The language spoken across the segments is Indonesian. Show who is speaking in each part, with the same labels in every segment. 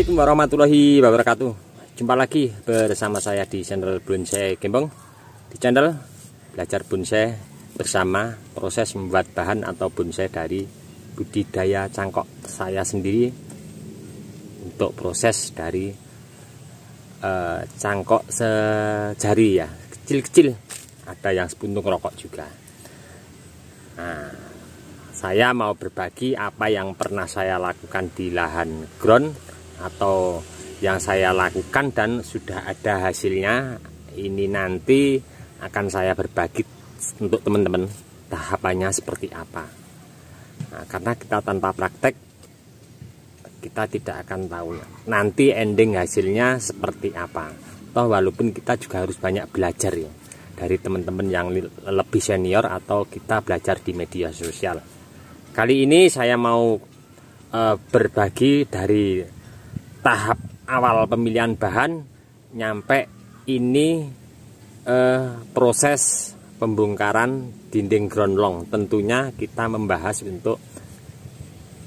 Speaker 1: Assalamualaikum warahmatullahi wabarakatuh. Jumpa lagi bersama saya di channel Bonsai Gembong, di channel belajar bonsai bersama proses membuat bahan atau bonsai dari budidaya cangkok saya sendiri. Untuk proses dari cangkok sejari ya, kecil-kecil, ada yang sepuntung rokok juga. Nah, saya mau berbagi apa yang pernah saya lakukan di lahan ground atau yang saya lakukan dan sudah ada hasilnya. Ini nanti akan saya berbagi untuk teman-teman tahapannya seperti apa. Nah, karena kita tanpa praktek kita tidak akan tahu nanti ending hasilnya seperti apa. Toh walaupun kita juga harus banyak belajar ya dari teman-teman yang lebih senior atau kita belajar di media sosial. Kali ini saya mau berbagi dari tahap awal pemilihan bahan nyampe ini proses pembongkaran dinding ground long. Tentunya kita membahas untuk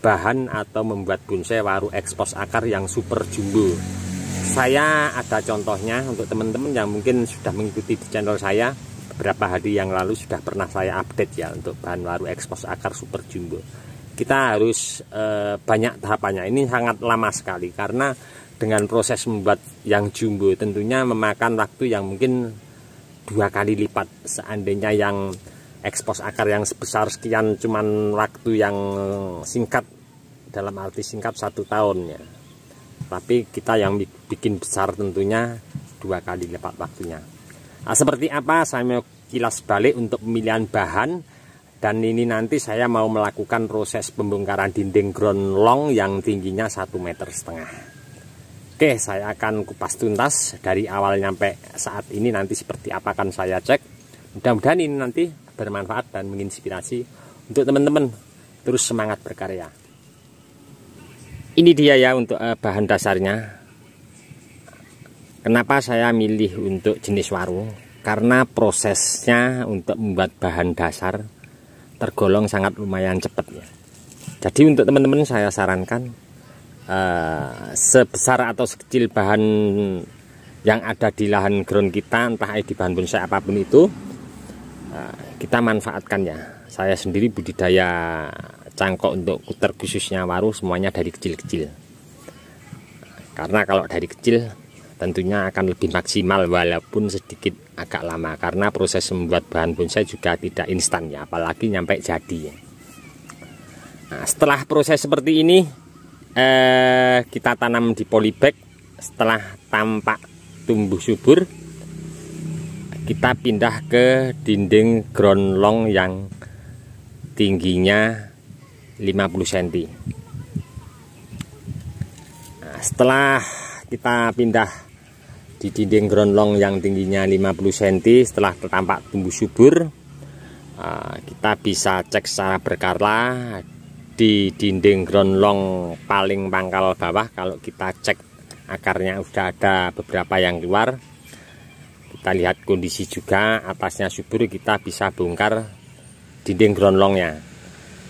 Speaker 1: bahan atau membuat bonsai waru ekspos akar yang super jumbo. Saya ada contohnya untuk teman-teman yang mungkin sudah mengikuti di channel saya. Beberapa hari yang lalu sudah pernah saya update ya untuk bahan waru ekspos akar super jumbo. Kita harus banyak tahapannya. Ini sangat lama sekali karena dengan proses membuat yang jumbo tentunya memakan waktu yang mungkin 2 kali lipat. Seandainya yang ekspos akar yang sebesar sekian cuman waktu yang singkat, dalam arti singkat 1 tahun ya. Tapi kita yang bikin besar tentunya 2 kali lipat waktunya. Nah, seperti apa saya mau kilas balik untuk pemilihan bahan, dan ini nanti saya mau melakukan proses pembongkaran dinding ground long yang tingginya 1,5 meter. Oke, saya akan kupas tuntas dari awal sampai saat ini, nanti seperti apa akan saya cek. Mudah-mudahan ini nanti bermanfaat dan menginspirasi untuk teman-teman terus semangat berkarya. Ini dia ya untuk bahan dasarnya. Kenapa saya milih untuk jenis waru? Karena prosesnya untuk membuat bahan dasar tergolong sangat lumayan cepat ya. Jadi untuk teman-teman saya sarankan sebesar atau sekecil bahan yang ada di lahan ground kita, entah di bahan bonsai apapun itu, kita manfaatkan ya. Saya sendiri budidaya cangkok untuk terkhususnya waru semuanya dari kecil-kecil. Karena kalau dari kecil tentunya akan lebih maksimal walaupun sedikit agak lama, karena proses membuat bahan bonsai juga tidak instan ya, apalagi nyampe jadi ya. Nah, setelah proses seperti ini kita tanam di polybag. Setelah tampak tumbuh subur, kita pindah ke dinding ground long yang tingginya 50 cm. Nah, setelah kita pindah di dinding ground long yang tingginya 50 cm, setelah tampak tumbuh subur, kita bisa cek secara berkala di dinding ground long paling pangkal bawah. Kalau kita cek akarnya sudah ada beberapa yang keluar, kita lihat kondisi juga atasnya subur, kita bisa bongkar dinding ground longnya.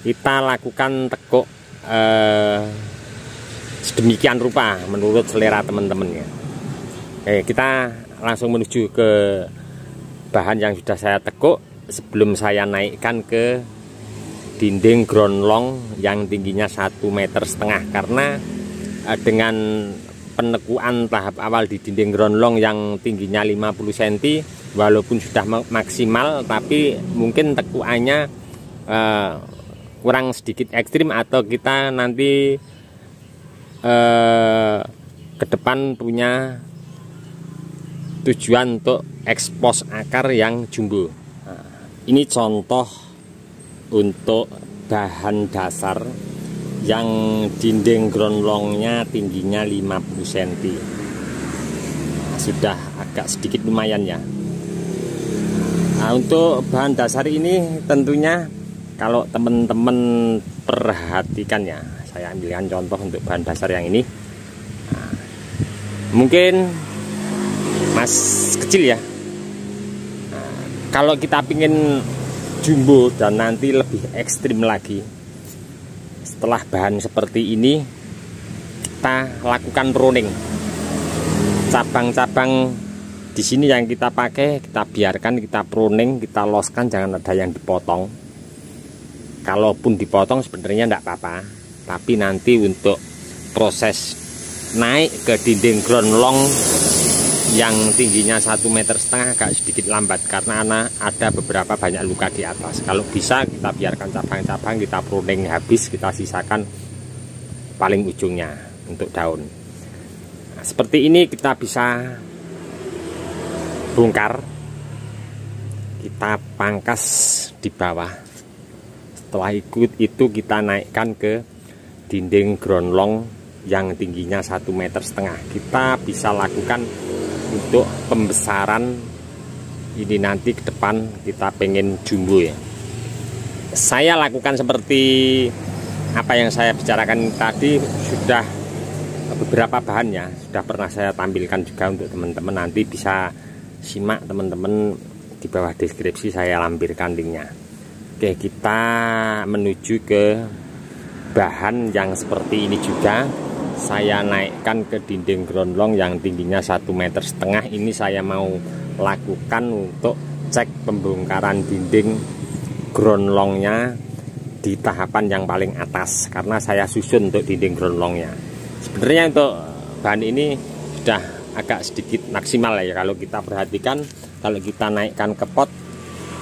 Speaker 1: Kita lakukan tekuk sedemikian rupa menurut selera teman-teman ya. Kita langsung menuju ke bahan yang sudah saya tekuk sebelum saya naikkan ke dinding ground long yang tingginya 1,5 meter. Karena dengan penekuan tahap awal di dinding ground long yang tingginya 50 cm, walaupun sudah maksimal tapi mungkin tekuannya kurang sedikit ekstrim, atau kita nanti ke depan punya tujuan untuk ekspos akar yang jumbo. Nah, ini contoh untuk bahan dasar yang dinding ground longnya tingginya 50 cm. Nah, sudah agak sedikit lumayan ya. Nah, untuk bahan dasar ini tentunya kalau teman-teman perhatikan ya, saya ambilkan contoh untuk bahan dasar yang ini. Nah, mungkin mas kecil ya. Nah, kalau kita pingin jumbo dan nanti lebih ekstrim lagi, setelah bahan seperti ini kita lakukan pruning. Cabang-cabang di sini yang kita pakai, kita biarkan, kita pruning, kita loskan, jangan ada yang dipotong. Kalaupun dipotong sebenarnya tidak apa-apa, tapi nanti untuk proses naik ke dinding ground long yang tingginya 1,5 meter agak sedikit lambat karena ada beberapa banyak luka di atas. Kalau bisa kita biarkan cabang-cabang, kita pruning habis, kita sisakan paling ujungnya untuk daun. Nah, seperti ini kita bisa bongkar, kita pangkas di bawah. Setelah itu kita naikkan ke dinding ground long yang tingginya 1,5 meter. Kita bisa lakukan untuk pembesaran ini nanti ke depan kita pengen jumbo ya. Saya lakukan seperti apa yang saya bicarakan tadi, sudah beberapa bahannya sudah pernah saya tampilkan juga untuk teman-teman, nanti bisa simak teman-teman, di bawah deskripsi saya lampirkan linknya. Oke, kita menuju ke bahan yang seperti ini juga. Saya naikkan ke dinding ground long yang tingginya 1,5 meter. Ini saya mau lakukan untuk cek pembongkaran dinding ground longnya di tahapan yang paling atas, karena saya susun untuk dinding ground longnya. Sebenarnya untuk bahan ini sudah agak sedikit maksimal ya, kalau kita perhatikan. Kalau kita naikkan ke pot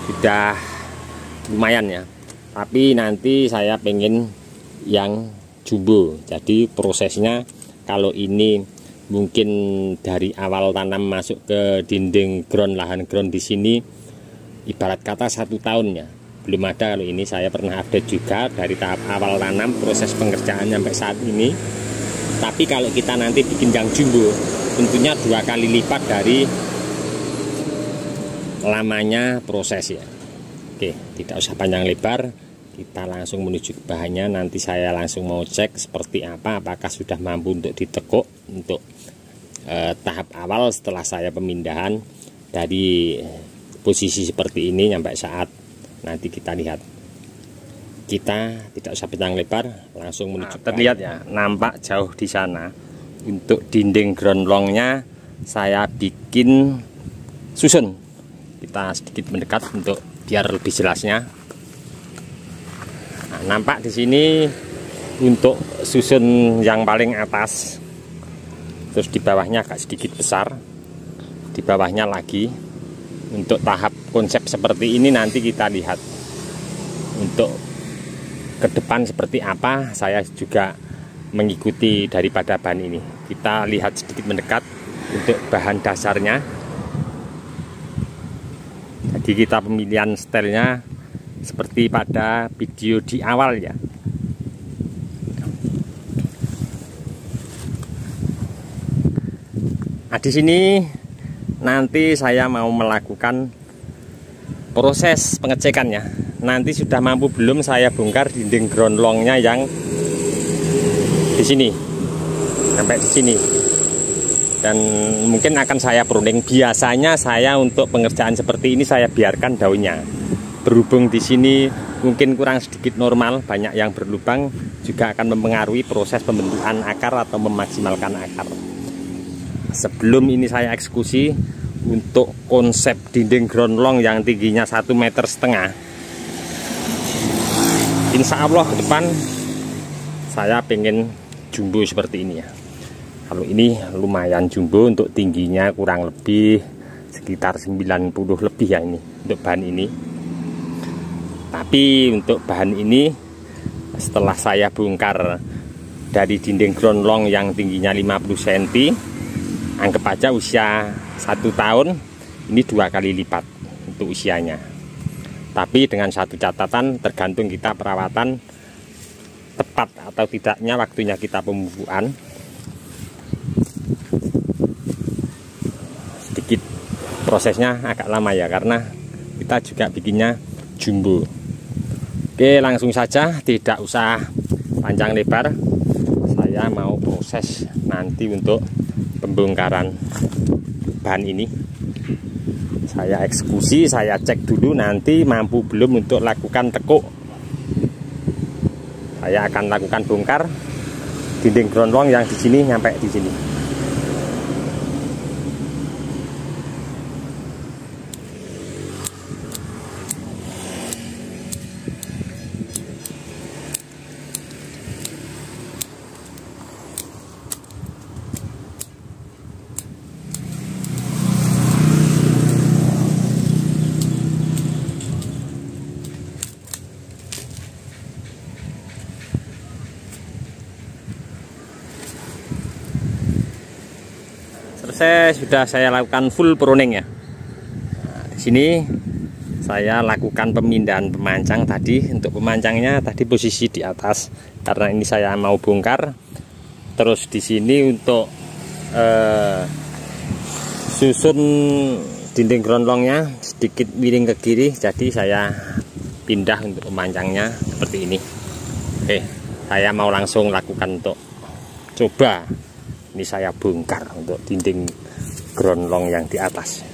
Speaker 1: sudah lumayan ya, tapi nanti saya pengen yang jumbo. Jadi prosesnya kalau ini mungkin dari awal tanam masuk ke dinding ground, lahan ground di sini ibarat kata 1 tahun ya, belum ada. Kalau ini saya pernah update juga dari tahap awal tanam proses pengerjaan sampai saat ini. Tapi kalau kita nanti bikin yang jumbo tentunya 2 kali lipat dari lamanya proses ya. Oke, tidak usah panjang lebar, kita langsung menuju ke bahannya. Nanti saya langsung mau cek seperti apa, apakah sudah mampu untuk ditekuk untuk tahap awal setelah saya pemindahan dari posisi seperti ini sampai saat nanti kita lihat. Kita tidak usah panjang lebar, langsung menuju. Terlihat ya, nampak jauh di sana. Untuk dinding ground longnya saya bikin susun. Kita sedikit mendekat untuk biar lebih jelasnya. Nah, nampak di sini untuk susun yang paling atas, terus di bawahnya agak sedikit besar, di bawahnya lagi. Untuk tahap konsep seperti ini nanti kita lihat untuk ke depan seperti apa. Saya juga mengikuti daripada bahan ini. Kita lihat sedikit mendekat untuk bahan dasarnya. Jadi kita pemilihan stylenya seperti pada video di awal ya. Nah, di sini nanti saya mau melakukan proses pengecekannya. Nanti sudah mampu belum saya bongkar dinding ground longnya yang di sini sampai di sini. Dan mungkin akan saya pruning. Biasanya saya untuk pengerjaan seperti ini saya biarkan daunnya. Berhubung di sini mungkin kurang sedikit normal, banyak yang berlubang, juga akan mempengaruhi proses pembentukan akar atau memaksimalkan akar. Sebelum ini saya eksekusi untuk konsep dinding ground long yang tingginya 1,5 meter, insya Allah ke depan saya pengen jumbo seperti ini ya. Kalau ini lumayan jumbo, untuk tingginya kurang lebih sekitar 90 lebih ya ini untuk bahan ini. Tapi untuk bahan ini setelah saya bongkar dari dinding ground long yang tingginya 50 cm, anggap aja usia 1 tahun, ini 2 kali lipat untuk usianya. Tapi dengan satu catatan, tergantung kita perawatan tepat atau tidaknya waktunya kita pemupukan. Sedikit prosesnya agak lama ya, karena kita juga bikinnya jumbo. Oke, langsung saja, tidak usah panjang lebar. Saya mau proses nanti untuk pembongkaran bahan ini. Saya eksekusi, saya cek dulu nanti mampu belum untuk lakukan tekuk. Saya akan lakukan bongkar. dinding ground long yang di sini nyampe di sini. Sudah saya lakukan full pruning ya. Nah, di sini saya lakukan pemindahan pemancang tadi. Untuk pemancangnya tadi posisi di atas karena ini saya mau bongkar. Terus di sini untuk susun dinding ground longnya sedikit miring ke kiri, jadi saya pindah untuk pemancangnya seperti ini. Oke, saya mau langsung lakukan untuk coba. Ini saya bongkar untuk dinding ground long yang di atas.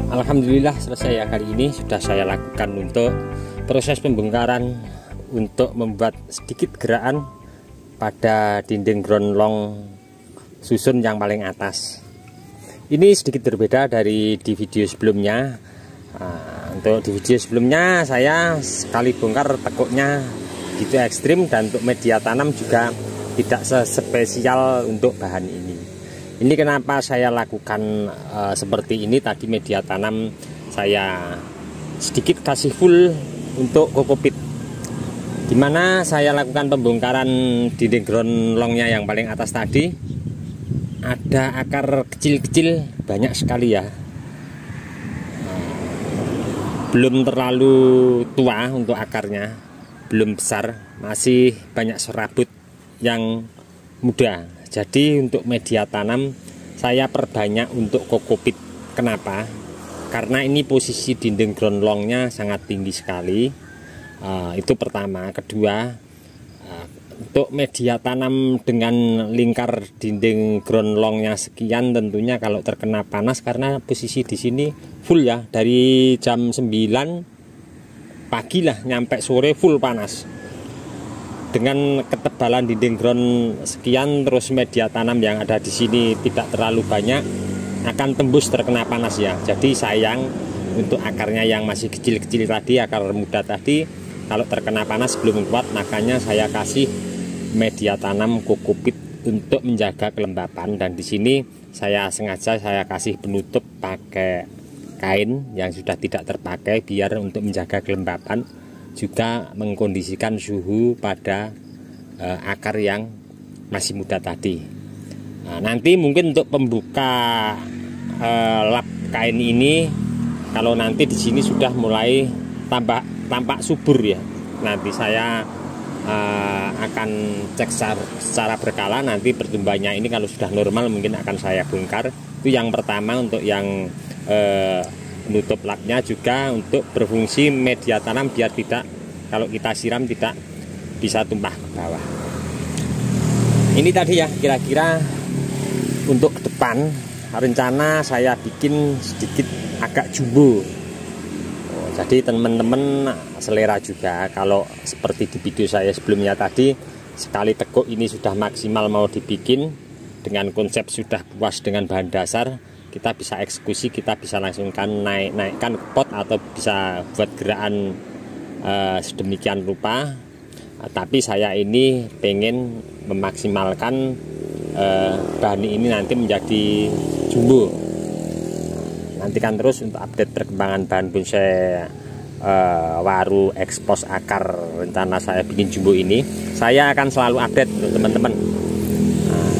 Speaker 1: Alhamdulillah selesai ya. Kali ini sudah saya lakukan untuk proses pembongkaran untuk membuat sedikit gerakan pada dinding ground long susun yang paling atas. Ini sedikit berbeda dari di video sebelumnya. Untuk di video sebelumnya saya sekali bongkar tekuknya gitu ekstrim, dan untuk media tanam juga tidak sespesial untuk bahan ini. Ini kenapa saya lakukan seperti ini. Tadi media tanam saya sedikit kasih full untuk kokopit, dimana saya lakukan pembongkaran dinding ground longnya yang paling atas tadi. Ada akar kecil-kecil banyak sekali ya, belum terlalu tua untuk akarnya, belum besar, masih banyak serabut yang muda. Jadi untuk media tanam saya perbanyak untuk kokopit. Kenapa? Karena ini posisi dinding ground longnya sangat tinggi sekali. Itu pertama. Kedua, untuk media tanam dengan lingkar dinding ground longnya sekian, tentunya kalau terkena panas, karena posisi di sini full ya, dari jam 9 pagi lah nyampe sore full panas. Dengan ketebalan dinding ground sekian, terus media tanam yang ada di sini tidak terlalu banyak, akan tembus terkena panas ya. Jadi sayang untuk akarnya yang masih kecil-kecil tadi, akar muda tadi, kalau terkena panas belum kuat, makanya saya kasih media tanam kokopit untuk menjaga kelembapan. Dan di sini saya sengaja saya kasih penutup pakai kain yang sudah tidak terpakai, biar untuk menjaga kelembapan, juga mengkondisikan suhu pada akar yang masih muda tadi. Nah, nanti mungkin untuk pembuka lap kain ini, kalau nanti di sini sudah mulai tampak subur ya, nanti saya akan cek secara berkala. Nanti pertumbuhannya ini kalau sudah normal mungkin akan saya bongkar. Itu yang pertama, untuk yang menutup lapnya, juga untuk berfungsi media tanam, biar tidak, kalau kita siram tidak bisa tumpah ke bawah. Ini tadi ya kira-kira untuk ke depan rencana saya bikin sedikit agak jumbo. Jadi teman-teman selera juga, kalau seperti di video saya sebelumnya tadi, sekali teguk ini sudah maksimal mau dibikin, dengan konsep sudah puas dengan bahan dasar, kita bisa eksekusi, kita bisa langsung naikkan ke pot, atau bisa buat gerakan sedemikian rupa. Tapi saya ini pengen memaksimalkan bahan ini nanti menjadi jumbo. Nantikan terus untuk update perkembangan bahan bonsai waru ekspos akar. Rencana saya bikin jumbo ini, saya akan selalu update untuk teman-teman.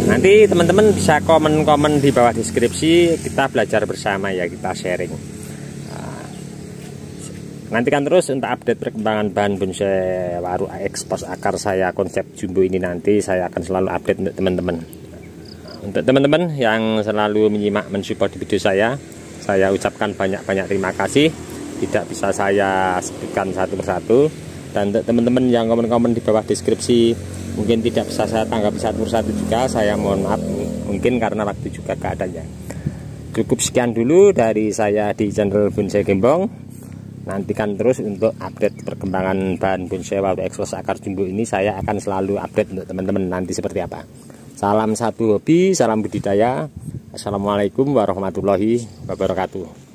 Speaker 1: Nanti teman-teman bisa komen-komen di bawah deskripsi, kita belajar bersama ya, kita sharing. Nantikan terus untuk update perkembangan bahan bonsai waru ekspos akar saya konsep jumbo ini. Nanti saya akan selalu update untuk teman-teman. Untuk teman-teman yang selalu menyimak, mensupport di video saya ucapkan banyak-banyak terima kasih. Tidak bisa saya sebutkan satu persatu. Dan untuk teman-teman yang komen-komen di bawah deskripsi, mungkin tidak bisa saya tanggapi satu persatu juga, saya mohon maaf, mungkin karena waktu juga keadaannya. Cukup sekian dulu dari saya di channel Bonsai Gembong. Nantikan terus untuk update perkembangan bahan bonsai waru ekspos akar jumbo ini. Saya akan selalu update untuk teman-teman nanti seperti apa. Salam satu hobi, salam budidaya. Assalamualaikum warahmatullahi wabarakatuh.